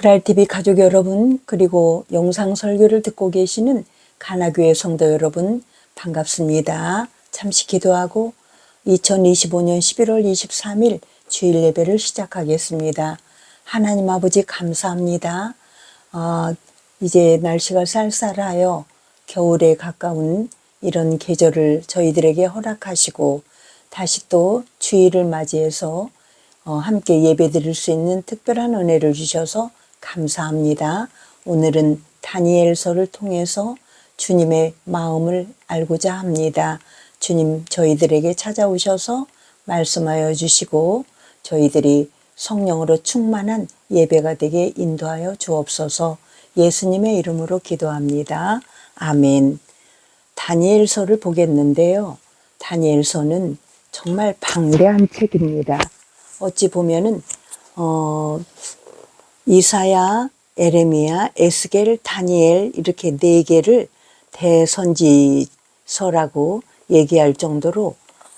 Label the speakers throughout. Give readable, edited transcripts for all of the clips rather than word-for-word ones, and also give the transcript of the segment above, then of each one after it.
Speaker 1: 그랄TV 가족 여러분, 그리고 영상 설교를 듣고 계시는 가나교회 성도 여러분, 반갑습니다. 잠시 기도하고 2025년 11월 23일 주일 예배를 시작하겠습니다. 하나님 아버지 감사합니다. 이제 날씨가 쌀쌀하여 겨울에 가까운 이런 계절을 저희들에게 허락하시고 다시 또 주일을 맞이해서 함께 예배드릴 수 있는 특별한 은혜를 주셔서 감사합니다. 오늘은 다니엘서를 통해서 주님의 마음을 알고자 합니다. 주님, 저희들에게 찾아오셔서 말씀하여 주시고 저희들이 성령으로 충만한 예배가 되게 인도하여 주옵소서. 예수님의 이름으로 기도합니다. 아멘. 다니엘서를 보겠는데요. 다니엘서는 정말 방대한 책입니다. 어찌 보면은 이사야, 에레미야, 에스겔, 다니엘 이렇게 네 개를 대선지서라고 얘기할 정도로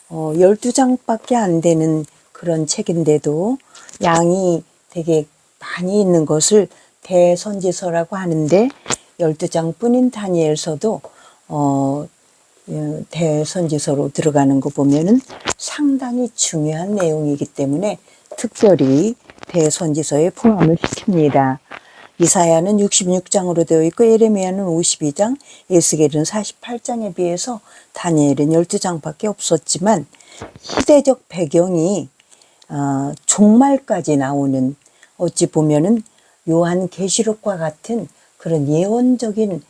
Speaker 1: 12장밖에 안 되는 그런 책인데도 양이 되게 많이 있는 것을 대선지서라고 하는데 12장뿐인 다니엘서도 대선지서로 들어가는 거 보면은 상당히 중요한 내용이기 때문에 특별히 대선지서에 포함을 시킵니다. 이사야는 66장으로 되어 있고 예레미야는 52장, 에스겔은 48장에 비해서 다니엘은 12장밖에 없었지만 시대적 배경이 종말까지 나오는, 어찌 보면은 요한계시록과 같은 그런 예언적인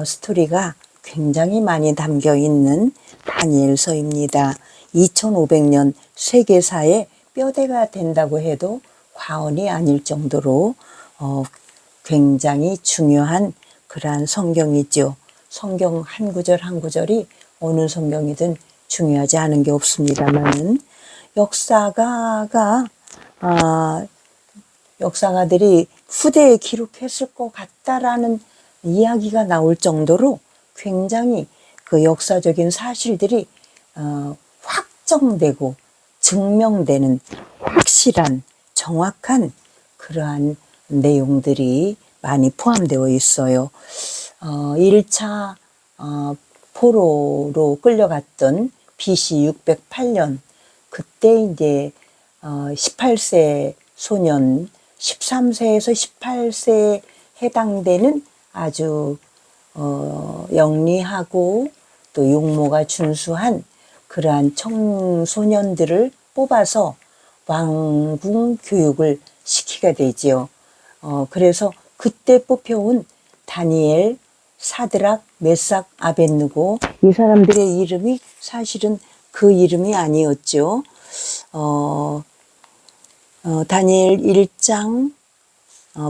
Speaker 1: 스토리가 굉장히 많이 담겨 있는 다니엘서입니다. 2500년 세계사의 뼈대가 된다고 해도 과언이 아닐 정도로 굉장히 중요한 그러한 성경이죠. 성경 한 구절 한 구절이 어느 성경이든 중요하지 않은 게 없습니다만은 역사가들이 후대에 기록했을 것 같다라는 이야기가 나올 정도로 굉장히 그 역사적인 사실들이 확정되고 증명되는 확실한 정확한 그러한 내용들이 많이 포함되어 있어요. 1차 포로로 끌려갔던 BC 608년 그때 이제 18세 소년 13세에서 18세에 해당되는 아주 영리하고 또 용모가 준수한 그러한 청소년들을 뽑아서 왕궁 교육을 시키게 되지요. 그래서 그때 뽑혀온 다니엘, 사드락, 메삭, 아벳느고 이 사람들의 이름이 사실은 그 이름이 아니었죠. 다니엘 1장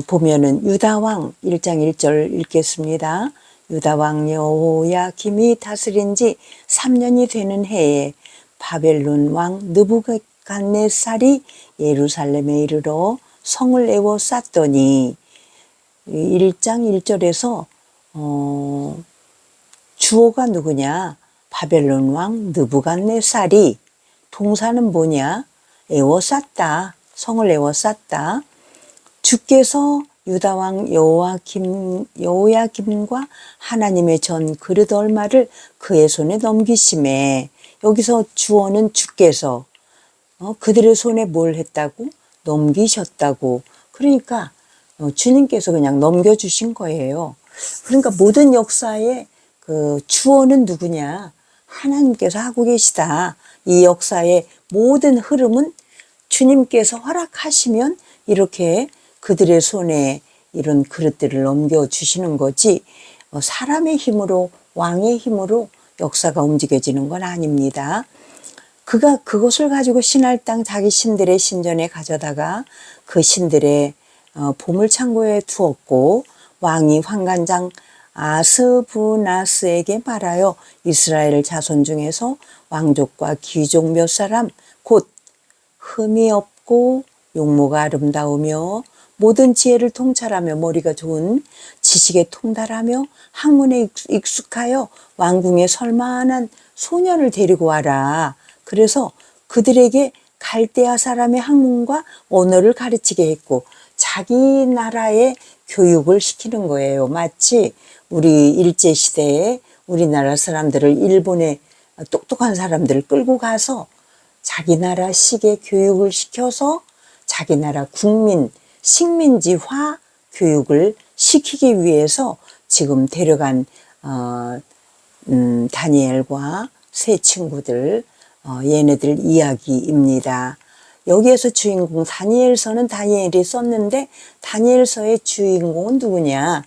Speaker 1: 보면은 유다왕 1장 1절 읽겠습니다. 유다왕 여호야김이 다스린 지 3년이 되는 해에 바벨론 왕 느부갓네살이 예루살렘에 이르러 성을 에워쌌더니 1장 1절에서 주어가 누구냐? 바벨론 왕 느부갓네살이, 동사는 뭐냐? 에워쌌다. 성을 에워쌌다. 주께서 유다왕 여호야김과 하나님의 전 그릇 얼마를 그의 손에 넘기심에, 여기서 주어는 주께서 그들의 손에 뭘 했다고? 넘기셨다고. 그러니까 주님께서 그냥 넘겨주신 거예요. 그러니까 모든 역사의 그 주어는 누구냐? 하나님께서 하고 계시다. 이 역사의 모든 흐름은 주님께서 허락하시면 이렇게 그들의 손에 이런 그릇들을 넘겨주시는 거지 사람의 힘으로, 왕의 힘으로 역사가 움직여지는 건 아닙니다. 그가 그것을 가지고 신할 땅 자기 신들의 신전에 가져다가 그 신들의 보물창고에 두었고, 왕이 환관장 아스부나스에게 말하여 이스라엘 자손 중에서 왕족과 귀족 몇 사람, 곧 흠이 없고 용모가 아름다우며 모든 지혜를 통찰하며 머리가 좋은 지식에 통달하며 학문에 익숙하여 왕궁에 설만한 소년을 데리고 와라. 그래서 그들에게 갈대아 사람의 학문과 언어를 가르치게 했고 자기 나라의 교육을 시키는 거예요. 마치 우리 일제시대에 우리나라 사람들을 일본에 똑똑한 사람들을 끌고 가서 자기 나라식의 교육을 시켜서 자기 나라 국민, 식민지화 교육을 시키기 위해서 지금 데려간 다니엘과 세 친구들, 얘네들 이야기입니다. 여기에서 주인공 다니엘서는 다니엘이 썼는데 다니엘서의 주인공은 누구냐?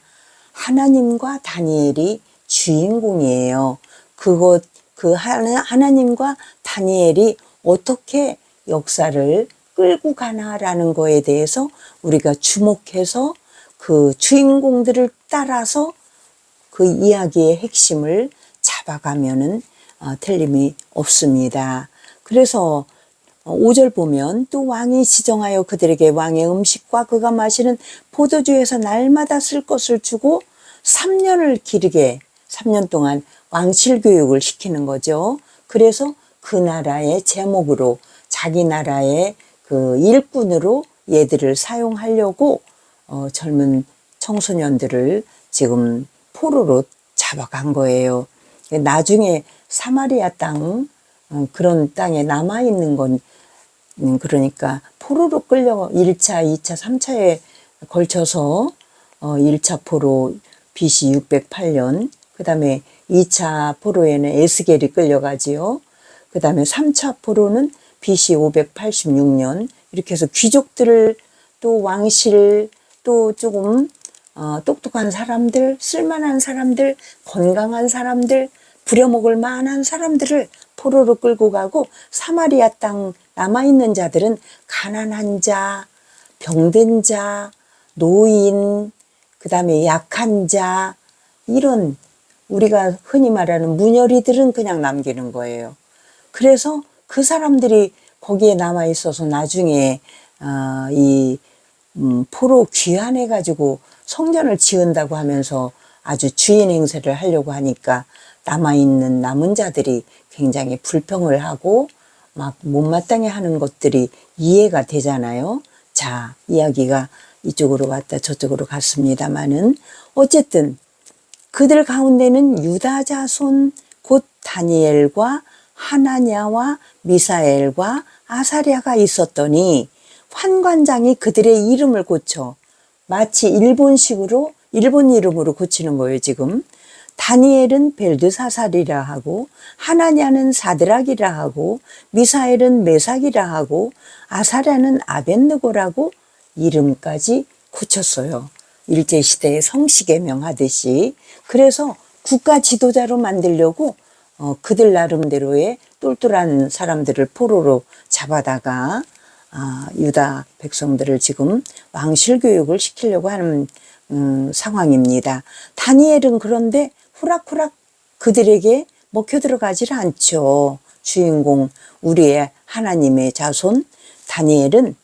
Speaker 1: 하나님과 다니엘이 주인공이에요. 하나님과 다니엘이 어떻게 역사를 끌고 가나라는 거에 대해서 우리가 주목해서 그 주인공들을 따라서 그 이야기의 핵심을 잡아가면은 틀림이 없습니다. 그래서 5절 보면 또 왕이 지정하여 그들에게 왕의 음식과 그가 마시는 포도주에서 날마다 쓸 것을 주고 3년을 기르게 3년 동안 왕실 교육을 시키는 거죠. 그래서 그 나라의 제목으로 자기 나라의 그 일꾼으로 얘들을 사용하려고 젊은 청소년들을 지금 포로로 잡아간 거예요. 나중에 사마리아 땅 그런 땅에 남아있는 건 그러니까 포로로 끌려 1차, 2차, 3차에 걸쳐서 1차 포로 BC 608년 그 다음에 2차 포로에는 에스겔이 끌려가지요. 그 다음에 3차 포로는 BC 586년 이렇게 해서 귀족들을 또 왕실 또 조금 똑똑한 사람들, 쓸만한 사람들, 건강한 사람들, 부려먹을 만한 사람들을 포로로 끌고 가고 사마리아 땅 남아있는 자들은 가난한 자, 병든 자, 노인, 그 다음에 약한 자 이런 우리가 흔히 말하는 문열이들은 그냥 남기는 거예요. 그래서 그 사람들이 거기에 남아있어서 나중에 포로 귀환해가지고 성전을 지은다고 하면서 아주 주인 행세를 하려고 하니까 남아있는 남은 자들이 굉장히 불평을 하고 막 못마땅해 하는 것들이 이해가 되잖아요. 자, 이야기가 이쪽으로 왔다 저쪽으로 갔습니다마는 어쨌든 그들 가운데는 유다 자손 곧 다니엘과 하나냐와 미사엘과 아사랴가 있었더니 환관장이 그들의 이름을 고쳐 마치 일본 이름으로 고치는 거예요, 지금. 다니엘은 벨드사살이라 하고, 하나냐는 사드락이라 하고, 미사엘은 메삭이라 하고, 아사랴는 아벳느고라고 이름까지 고쳤어요. 일제시대에 성시개명 하듯이. 그래서 국가 지도자로 만들려고 그들 나름대로의 똘똘한 사람들을 포로로 잡아다가 유다 백성들을 지금 왕실 교육을 시키려고 하는 상황입니다. 다니엘은 그런데 후락후락 그들에게 먹혀 들어가질 않죠. 주인공 우리의 하나님의 자손 다니엘은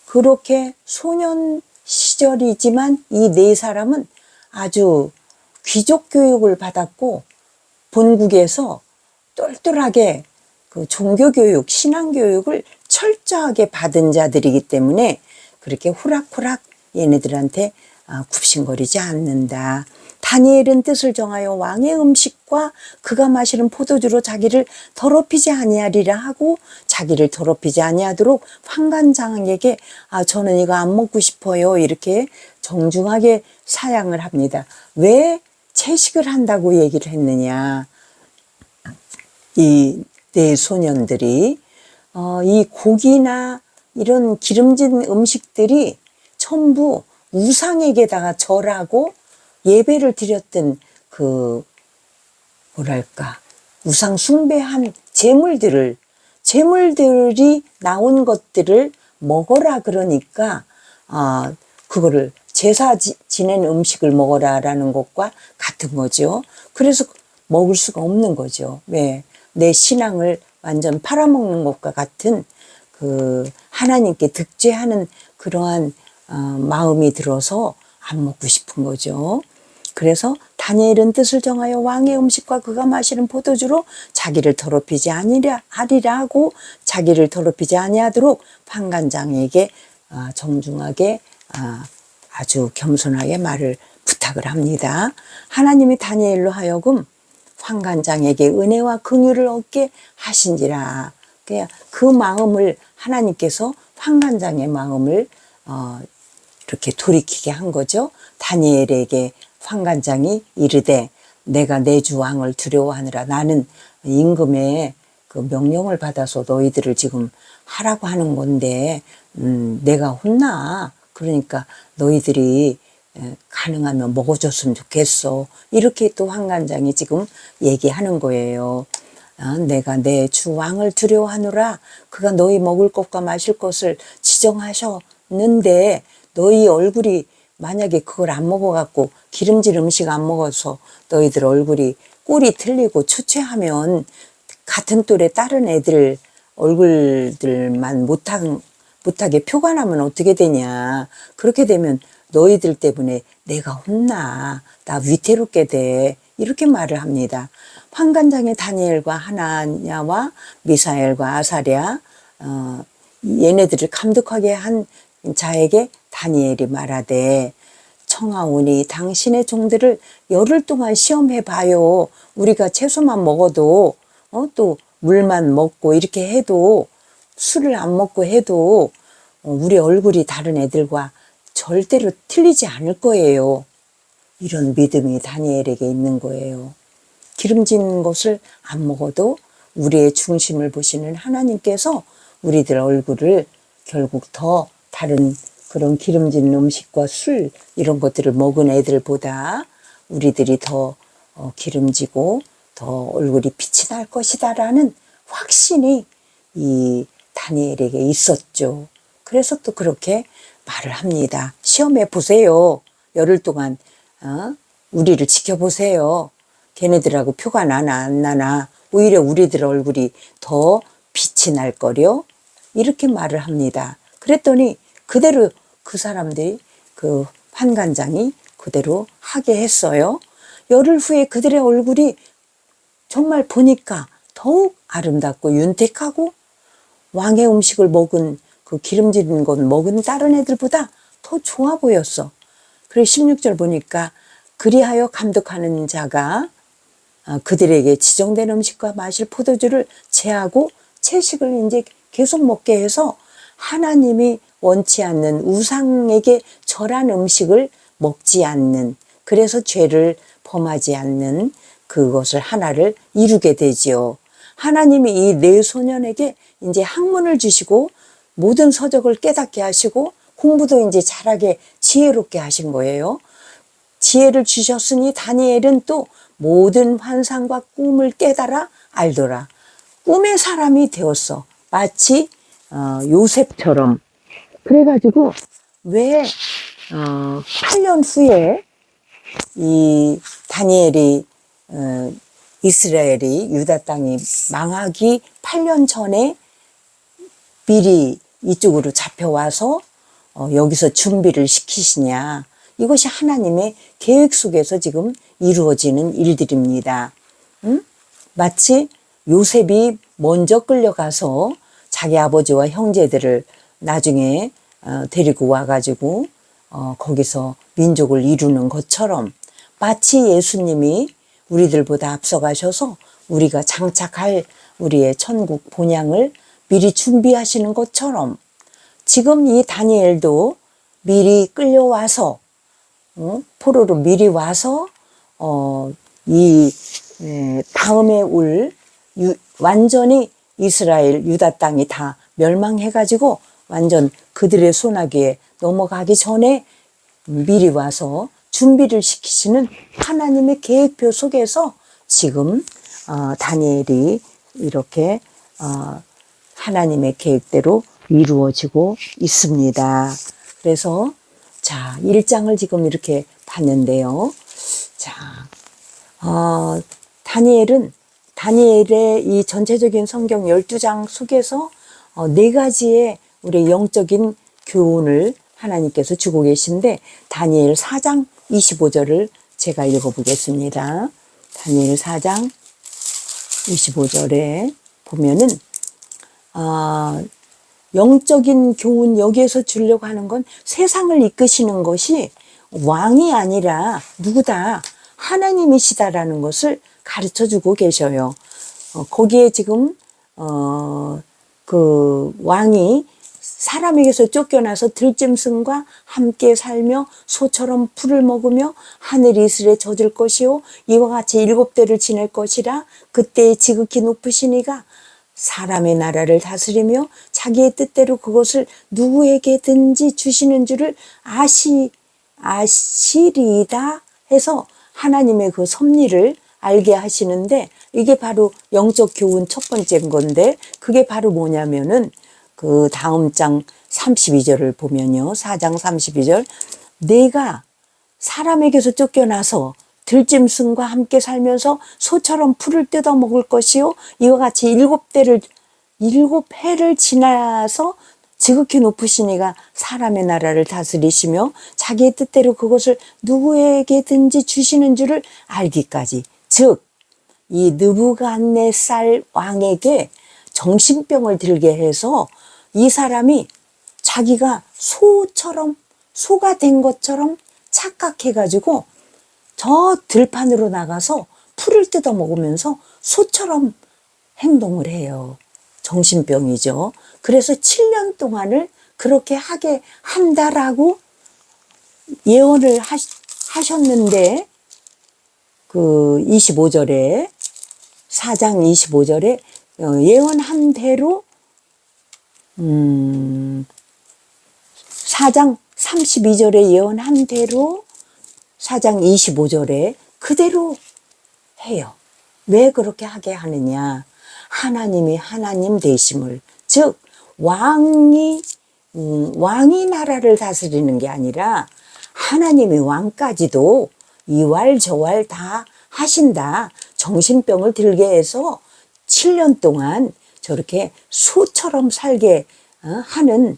Speaker 1: 그렇게 소년 시절이지만 이 네 사람은 아주 귀족 교육을 받았고 본국에서 똘똘하게 그 종교교육, 신앙교육을 철저하게 받은 자들이기 때문에 그렇게 후락후락 얘네들한테 굽신거리지 않는다. 다니엘은 뜻을 정하여 왕의 음식과 그가 마시는 포도주로 자기를 더럽히지 아니하리라 하고 자기를 더럽히지 아니하도록 환관장에게 저는 이거 안 먹고 싶어요 이렇게 정중하게 사양을 합니다. 왜 채식을 한다고 얘기를 했느냐. 이 네 소년들이 이 고기나 이런 기름진 음식들이 전부 우상에게다가 절하고 예배를 드렸던 그 뭐랄까 우상 숭배한 제물들이 나온 것들을 먹어라 그러니까 그거를 제사 지낸 음식을 먹어라라는 것과 같은 거죠. 그래서 먹을 수가 없는 거죠. 왜? 내 신앙을 완전 팔아먹는 것과 같은 그 하나님께 득죄하는 그러한 마음이 들어서 안 먹고 싶은 거죠. 그래서 다니엘은 뜻을 정하여 왕의 음식과 그가 마시는 포도주로 자기를 더럽히지 아니하리라 하고 자기를 더럽히지 아니하도록 판관장에게 정중하게 아주 겸손하게 말을 부탁을 합니다. 하나님이 다니엘로 하여금 환관장에게 은혜와 긍휼을 얻게 하신지라. 그 마음을 하나님께서 환관장의 마음을 이렇게 돌이키게 한 거죠. 다니엘에게 환관장이 이르되 내가 내 주 왕을 두려워하느라 나는 임금의 그 명령을 받아서 너희들을 지금 하라고 하는 건데 내가 혼나. 그러니까 너희들이 가능하면 먹어줬으면 좋겠어. 이렇게 또 환관장이 지금 얘기하는 거예요. 내가 내 주 왕을 두려워하노라. 그가 너희 먹을 것과 마실 것을 지정하셨는데 너희 얼굴이 만약에 그걸 안 먹어갖고 기름진 음식 안 먹어서 너희들 얼굴이 꼴이 틀리고 초췌하면 같은 또래 다른 애들 얼굴들만 못하게 표관하면 어떻게 되냐. 그렇게 되면 너희들 때문에 내가 혼나. 나 위태롭게 돼. 이렇게 말을 합니다. 환관장의 다니엘과 하나냐와 미사엘과 아사랴 얘네들을 감독하게 한 자에게 다니엘이 말하되 청하오니 당신의 종들을 열흘 동안 시험해 봐요. 우리가 채소만 먹어도 또 물만 먹고 이렇게 해도 술을 안 먹고 해도 우리 얼굴이 다른 애들과 절대로 틀리지 않을 거예요. 이런 믿음이 다니엘에게 있는 거예요. 기름진 것을 안 먹어도 우리의 중심을 보시는 하나님께서 우리들 얼굴을 결국 더 다른 그런 기름진 음식과 술 이런 것들을 먹은 애들보다 우리들이 더 기름지고 더 얼굴이 빛이 날 것이다라는 확신이 이 다니엘에게 있었죠. 그래서 또 그렇게 말을 합니다. 시험해 보세요. 열흘 동안 우리를 지켜보세요. 걔네들하고 표가 나나 안 나나 오히려 우리들 얼굴이 더 빛이 날 거려. 이렇게 말을 합니다. 그랬더니 그대로 그 사람들이 그 환관장이 그대로 하게 했어요. 열흘 후에 그들의 얼굴이 정말 보니까 더욱 아름답고 윤택하고 왕의 음식을 먹은 그 기름진 것 먹은 다른 애들보다 더 좋아 보였어. 그래서 16절 보니까 그리하여 감독하는 자가 그들에게 지정된 음식과 마실 포도주를 제하고 채식을 이제 계속 먹게 해서 하나님이 원치 않는 우상에게 절한 음식을 먹지 않는, 그래서 죄를 범하지 않는 그것을 하나를 이루게 되지요. 하나님이 이 네 소년에게 이제 학문을 주시고 모든 서적을 깨닫게 하시고 공부도 이제 잘하게 지혜롭게 하신 거예요. 지혜를 주셨으니 다니엘은 또 모든 환상과 꿈을 깨달아 알더라. 꿈의 사람이 되었어. 마치 요셉처럼. 그래가지고 왜 8년 후에 이 다니엘이 이스라엘이 유다 땅이 망하기 8년 전에 미리 이쪽으로 잡혀와서 여기서 준비를 시키시냐. 이것이 하나님의 계획 속에서 지금 이루어지는 일들입니다. 마치 요셉이 먼저 끌려가서 자기 아버지와 형제들을 나중에 데리고 와가지고 거기서 민족을 이루는 것처럼 마치 예수님이 우리들보다 앞서가셔서 우리가 장착할 우리의 천국 본향을 미리 준비하시는 것처럼 지금 이 다니엘도 미리 끌려와서 포로로 미리 와서 이 다음에 올 완전히 이스라엘 유다 땅이 다 멸망해가지고 완전 그들의 손아귀에 넘어가기 전에 미리 와서 준비를 시키시는 하나님의 계획표 속에서 지금 다니엘이 이렇게 하나님의 계획대로 이루어지고 있습니다. 그래서 자 1장을 지금 이렇게 봤는데요. 자 다니엘의 이 전체적인 성경 12장 속에서 4가지의 우리 영적인 교훈을 하나님께서 주고 계신데 다니엘 4장 25절을 제가 읽어보겠습니다. 다니엘 4장 25절에 보면은 영적인 교훈 여기에서 주려고 하는 건 세상을 이끄시는 것이 왕이 아니라 누구다? 하나님이시다라는 것을 가르쳐 주고 계셔요. 거기에 지금 그 왕이 사람에게서 쫓겨나서 들짐승과 함께 살며 소처럼 풀을 먹으며 하늘 이슬에 젖을 것이요 이와 같이 7대를 지낼 것이라. 그때에 지극히 높으신 이가 사람의 나라를 다스리며 자기의 뜻대로 그것을 누구에게든지 주시는 줄을 아시리이다 해서 하나님의 그 섭리를 알게 하시는데, 이게 바로 영적 교훈 첫 번째인 건데, 그게 바로 뭐냐면은 그 다음 장 32절을 보면요. 4장 32절. 내가 사람에게서 쫓겨나서 들짐승과 함께 살면서 소처럼 풀을 뜯어 먹을 것이요 이와 같이 7해를 지나서 지극히 높으신 이가 사람의 나라를 다스리시며 자기의 뜻대로 그것을 누구에게든지 주시는 줄을 알기까지. 즉, 이 느부갓네살 왕에게 정신병을 들게 해서 이 사람이 자기가 소가 된 것처럼 착각해가지고 저 들판으로 나가서 풀을 뜯어 먹으면서 소처럼 행동을 해요. 정신병이죠. 그래서 7년 동안을 그렇게 하게 한다라고 예언을 하셨는데, 그 25절에 4장 25절에 예언한 대로 4장 32절에 예언한 대로 4장 25절에 그대로 해요. 왜 그렇게 하게 하느냐? 하나님이 하나님 되심을, 즉 왕이 나라를 다스리는 게 아니라 하나님이 왕까지도 이왈저왈 다 하신다. 정신병을 들게 해서 7년 동안 저렇게 소처럼 살게 하는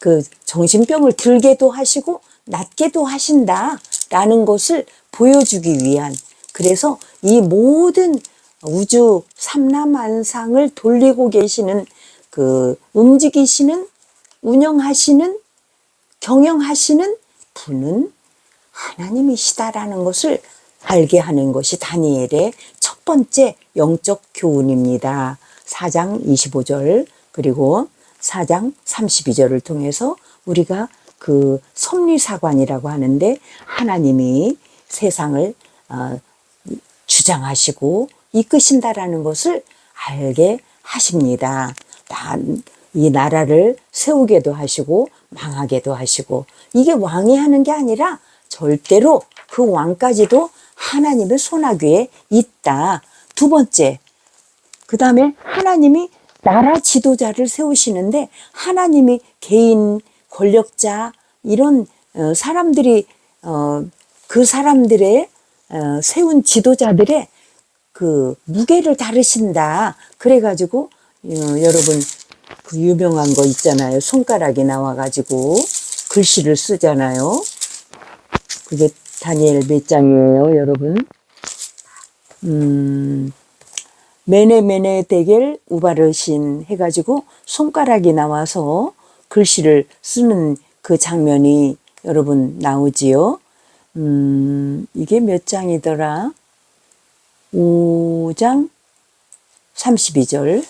Speaker 1: 그 정신병을 들게도 하시고 낫게도 하신다라는 것을 보여주기 위한, 그래서 이 모든 우주 삼라만상을 돌리고 계시는 그 움직이시는, 운영하시는, 경영하시는 분은 하나님이시다라는 것을 알게 하는 것이 다니엘의 첫 번째 영적 교훈입니다. 4장 25절 그리고 4장 32절을 통해서 우리가 그 섭리사관이라고 하는데, 하나님이 세상을 주장하시고 이끄신다라는 것을 알게 하십니다. 이 나라를 세우게도 하시고 망하게도 하시고, 이게 왕이 하는 게 아니라 절대로 그 왕까지도 하나님의 손아귀에 있다. 두 번째, 그 다음에 하나님이 나라 지도자를 세우시는데, 하나님이 개인 권력자 이런 사람들이 그 사람들의 세운 지도자들의 그 무게를 다루신다. 그래가지고 여러분 그 유명한 거 있잖아요. 손가락이 나와가지고 글씨를 쓰잖아요. 그게 다니엘 몇 장이에요, 여러분? 메네 데겔 우바르신 해가지고 손가락이 나와서 글씨를 쓰는 그 장면이 여러분 나오지요. 이게 몇 장이더라? 5장 32절.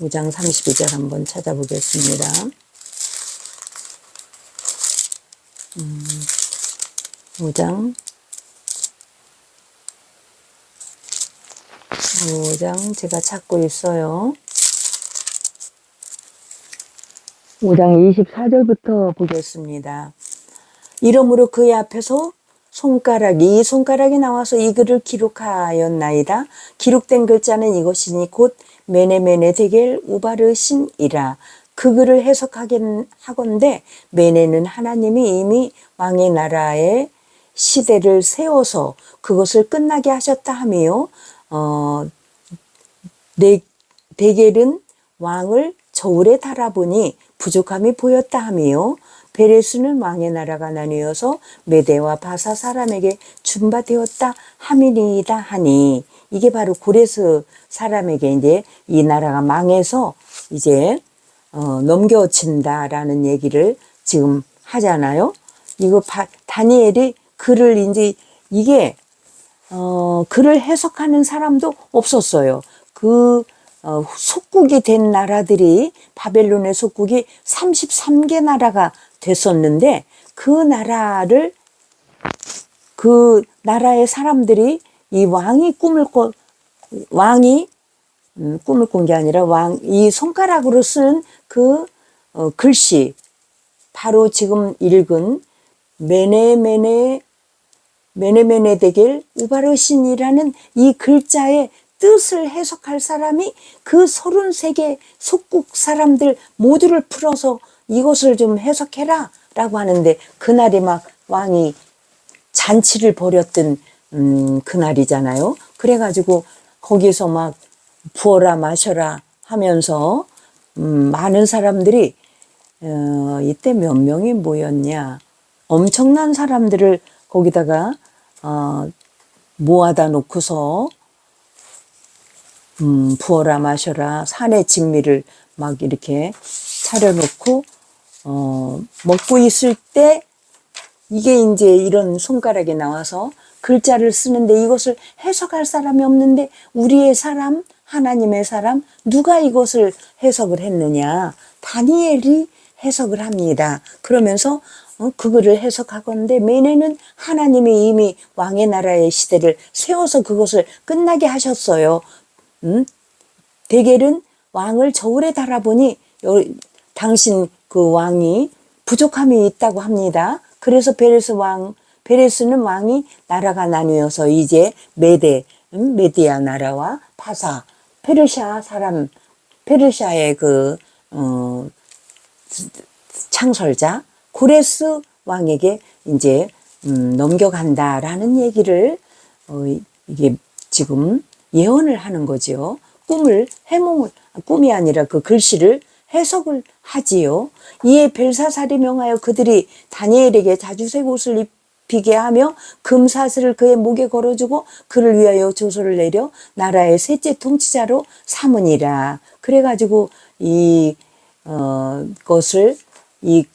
Speaker 1: 5장 32절 한번 찾아보겠습니다. 5장 제가 찾고 있어요. 5장 24절부터 보겠습니다. 이러므로 그의 앞에서 이 손가락이 나와서 이 글을 기록하였나이다. 기록된 글자는 이것이니 곧 메네 데겔 우바르신이라. 그 글을 해석하건대 메네는 하나님이 이미 왕의 나라의 시대를 세워서 그것을 끝나게 하셨다 하며, 데겔은 왕을 저울에 달아보니 부족함이 보였다 하며, 베레스는 왕의 나라가 나뉘어서 메대와 바사 사람에게 준바되었다 함이니이다 하니, 이게 바로 고레스 사람에게 이제 이 나라가 망해서 이제 넘겨진다라는 얘기를 지금 하잖아요. 이거 다니엘이 글을 이제 이게 글을 해석하는 사람도 없었어요. 속국이 된 나라들이 바벨론의 속국이 33개 나라가 됐었는데 그 나라의 사람들이 이 왕이 꿈을 꾼 게 아니라 이 손가락으로 쓴 글씨, 바로 지금 읽은 메네데겔 우바르신이라는 이 글자의 뜻을 해석할 사람이 그 33개 속국 사람들 모두를 풀어서 이것을 좀 해석해라 라고 하는데, 그날이 막 왕이 잔치를 벌였던 그날이잖아요. 그래가지고 거기서 막 부어라 마셔라 하면서 많은 사람들이 이때 몇 명이 모였냐, 엄청난 사람들을 거기다가 모아다 놓고서 부어라 마셔라, 산의 진미를 막 이렇게 차려놓고 먹고 있을 때 이게 이제 이런 손가락에 나와서 글자를 쓰는데, 이것을 해석할 사람이 없는데 우리의 사람, 하나님의 사람, 누가 이것을 해석을 했느냐? 다니엘이 해석을 합니다. 그러면서 그거를 해석하건대 메네는 하나님이 이미 왕의 나라의 시대를 세워서 그것을 끝나게 하셨어요. 데겔은 왕을 저울에 달아보니 당신 그 왕이 부족함이 있다고 합니다. 그래서 베레스는 왕이 나라가 나뉘어서 이제 메디아 나라와 파사, 페르시아의 창설자 고레스 왕에게 이제 넘겨간다라는 얘기를 이게 지금 예언을 하는 거지요. 꿈이 아니라 그 글씨를 해석을 하지요. 이에 벨사살이 명하여 그들이 다니엘에게 자주색 옷을 입히게 하며 금사슬을 그의 목에 걸어주고 그를 위하여 조서를 내려 나라의 셋째 통치자로 삼으니라. 그래가지고 이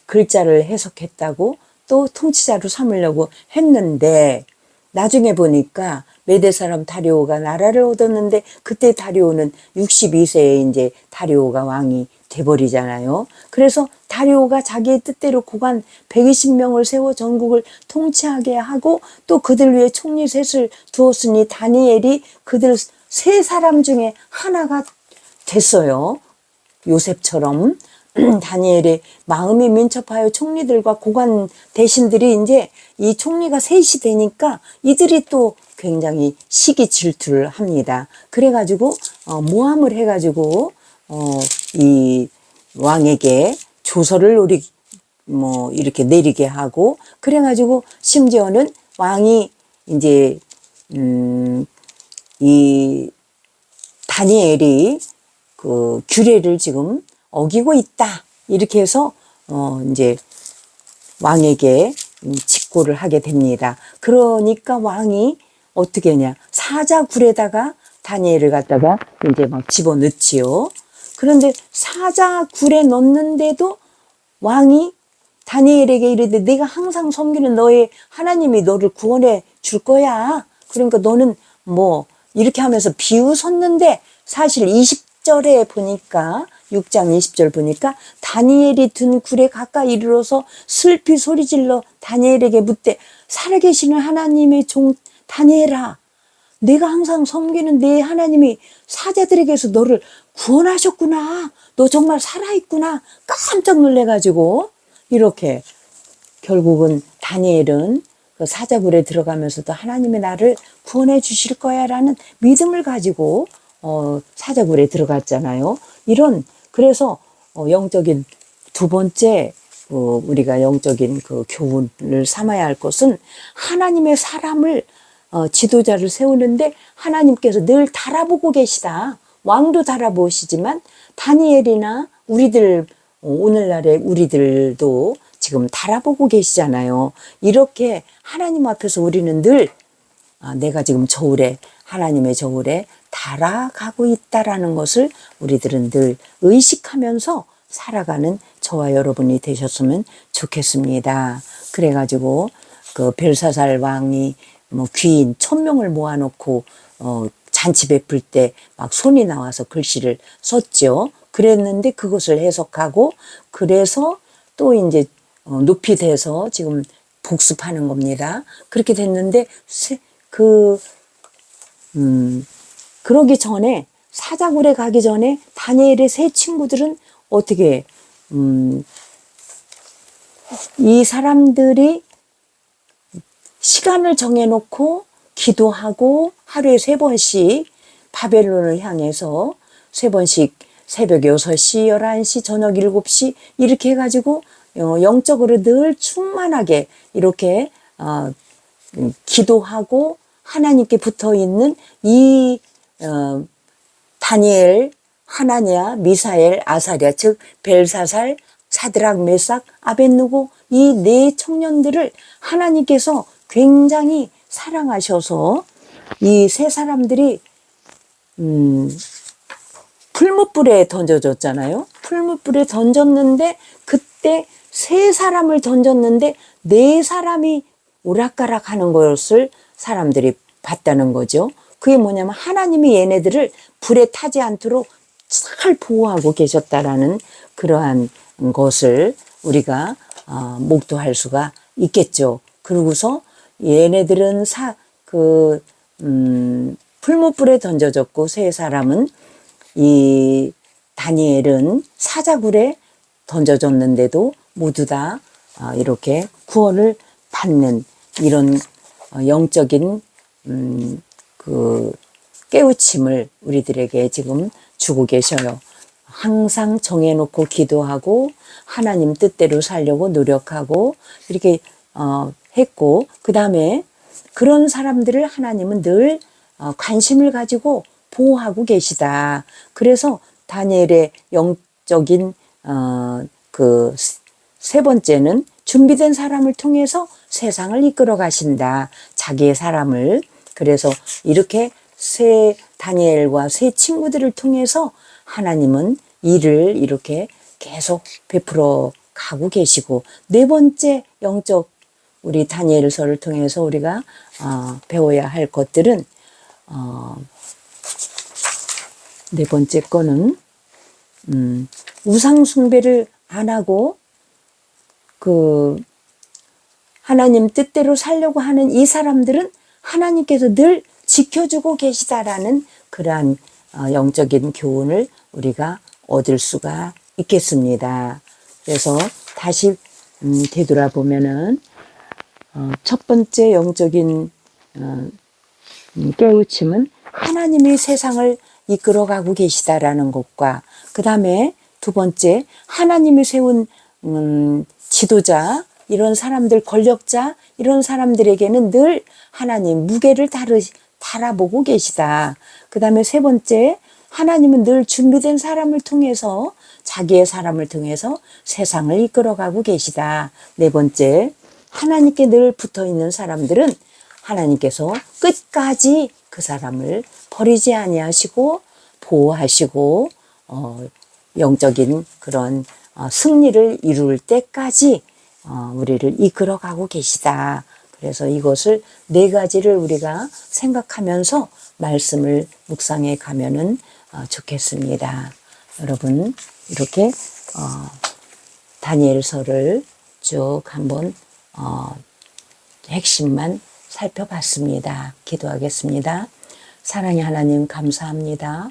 Speaker 1: 글자를 해석했다고 또 통치자로 삼으려고 했는데, 나중에 보니까 메대 사람 다리오가 나라를 얻었는데, 그때 다리오는 62세에 이제 다리오가 왕이 돼버리잖아요. 그래서 다리오가 자기의 뜻대로 고관 120명을 세워 전국을 통치하게 하고 또 그들 위해 총리 셋을 두었으니 다니엘이 그들 세 사람 중에 하나가 됐어요. 요셉처럼. 다니엘의 마음이 민첩하여 총리들과 고관 대신들이 이제 이 총리가 셋이 되니까 이들이 또 굉장히 시기 질투를 합니다. 그래가지고 모함을 해가지고 이 왕에게 조서를 이렇게 내리게 하고, 그래가지고 심지어는 왕이 이제 이 다니엘이 그 규례를 지금 어기고 있다 이렇게 해서 이제 왕에게 직고를 하게 됩니다. 그러니까 왕이 어떻게 하냐, 사자굴에다가 다니엘을 갖다가 이제 막 집어넣지요. 그런데 사자굴에 넣는데도 왕이 다니엘에게 이르되 내가 항상 섬기는 너의 하나님이 너를 구원해 줄 거야. 그러니까 너는 이렇게 하면서 비웃었는데, 사실 20절에 보니까 6장 20절 보니까 다니엘이 든 굴에 가까이 이르러서 슬피 소리질러 다니엘에게 묻되 살아계시는 하나님의 종 다니엘아, 내가 항상 섬기는 내 하나님이 사자들에게서 너를 구원하셨구나. 너 정말 살아있구나. 깜짝 놀래가지고 이렇게 결국은 다니엘은 그 사자굴에 들어가면서도 하나님이 나를 구원해 주실 거야 라는 믿음을 가지고 사자굴에 들어갔잖아요. 그래서 영적인 두 번째 우리가 영적인 그 교훈을 삼아야 할 것은, 하나님의 사람을 지도자를 세우는데 하나님께서 늘 달아보고 계시다. 왕도 달아보시지만 다니엘이나 오늘날의 우리들도 지금 달아보고 계시잖아요. 이렇게 하나님 앞에서 우리는 늘 내가 지금 하나님의 저울에 달아가고 있다라는 것을 우리들은 늘 의식하면서 살아가는 저와 여러분이 되셨으면 좋겠습니다. 그래가지고 그 벨사살 왕이 뭐 귀인 1000명을 모아놓고 잔치 베풀 때 막 손이 나와서 글씨를 썼죠. 그랬는데 그것을 해석하고 그래서 또 이제 높이 돼서 지금 복습하는 겁니다. 그렇게 됐는데 그러기 전에 사자굴에 가기 전에 다니엘의 세 친구들은 어떻게 이 사람들이 시간을 정해놓고 기도하고 하루에 3번씩 바벨론을 향해서 3번씩 새벽 6시, 11시, 저녁 7시 이렇게 해가지고 영적으로 늘 충만하게 이렇게 기도하고 하나님께 붙어있는 이 다니엘, 하나냐, 미사엘, 아사랴 즉 벨사살, 사드락, 메삭, 아벳느고 이 4 청년들을 하나님께서 굉장히 사랑하셔서 이 3 사람들이 풀무불에 던져졌잖아요. 풀무불에 던졌는데 그때 3 사람을 던졌는데 4 사람이 오락가락 하는 것을 사람들이 봤다는 거죠. 그게 뭐냐면 하나님이 얘네들을 불에 타지 않도록 잘 보호하고 계셨다라는 그러한 것을 우리가 목도할 수가 있겠죠. 그러고서 얘네들은 풀무불에 던져졌고 3 사람은 이 다니엘은 사자굴에 던져졌는데도 모두 다 이렇게 구원을 받는 이런 영적인 그 깨우침을 우리들에게 지금 주고 계셔요. 항상 정해놓고 기도하고 하나님 뜻대로 살려고 노력하고 이렇게 했고 그 다음에 그런 사람들을 하나님은 늘 관심을 가지고 보호하고 계시다. 그래서 다니엘의 영적인 그 3번째는 준비된 사람을 통해서 세상을 이끌어 가신다. 자기의 사람을. 그래서 이렇게 다니엘과 3 친구들을 통해서 하나님은 일을 이렇게 계속 베풀어 가고 계시고 4번째 영적 우리 다니엘서를 통해서 우리가 배워야 할 것들은 4번째 거는 우상 숭배를 안 하고 그 하나님 뜻대로 살려고 하는 이 사람들은 하나님께서 늘 지켜주고 계시다라는 그러한 영적인 교훈을 우리가 얻을 수가 있겠습니다. 그래서 다시 되돌아보면은 첫 번째 영적인 깨우침은 하나님이 세상을 이끌어가고 계시다라는 것과 그 다음에 2번째 하나님이 세운 지도자 이런 사람들 권력자 이런 사람들에게는 늘 하나님 무게를 달아보고 계시다. 그 다음에 3번째 하나님은 늘 준비된 사람을 통해서 자기의 사람을 통해서 세상을 이끌어가고 계시다. 4번째 하나님께 늘 붙어있는 사람들은 하나님께서 끝까지 그 사람을 버리지 아니하시고 보호하시고 영적인 그런 승리를 이룰 때까지 우리를 이끌어가고 계시다. 그래서 이것을 4가지를 우리가 생각하면서 말씀을 묵상해 가면은 좋겠습니다. 여러분 이렇게 다니엘서를 쭉 한번 핵심만 살펴봤습니다. 기도하겠습니다. 사랑의 하나님 감사합니다.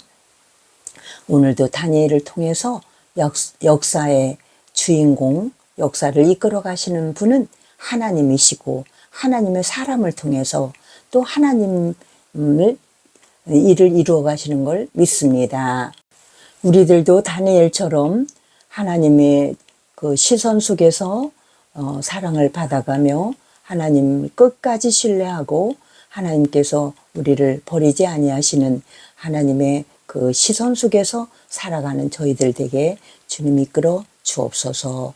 Speaker 1: 오늘도 다니엘을 통해서 역사의 주인공, 역사를 이끌어 가시는 분은 하나님이시고 하나님의 사람을 통해서 또 하나님을 일을 이루어 가시는 걸 믿습니다. 우리들도 다니엘처럼 하나님의 그 시선 속에서 사랑을 받아가며 하나님 끝까지 신뢰하고 하나님께서 우리를 버리지 아니하시는 하나님의 그 시선 속에서 살아가는 저희들 되게 주님 이끌어 주옵소서.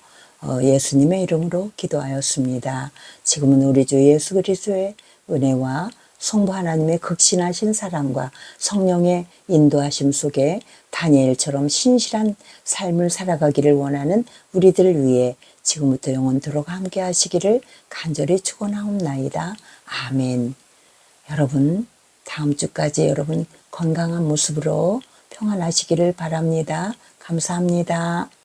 Speaker 1: 예수님의 이름으로 기도하였습니다. 지금은 우리 주 예수 그리스도의 은혜와 성부 하나님의 극신하신 사랑과 성령의 인도하심 속에 다니엘처럼 신실한 삶을 살아가기를 원하는 우리들을 위해 지금부터 영원토록 함께 하시기를 간절히 축원하옵나이다. 아멘. 여러분, 다음 주까지 여러분 건강한 모습으로 평안하시기를 바랍니다. 감사합니다.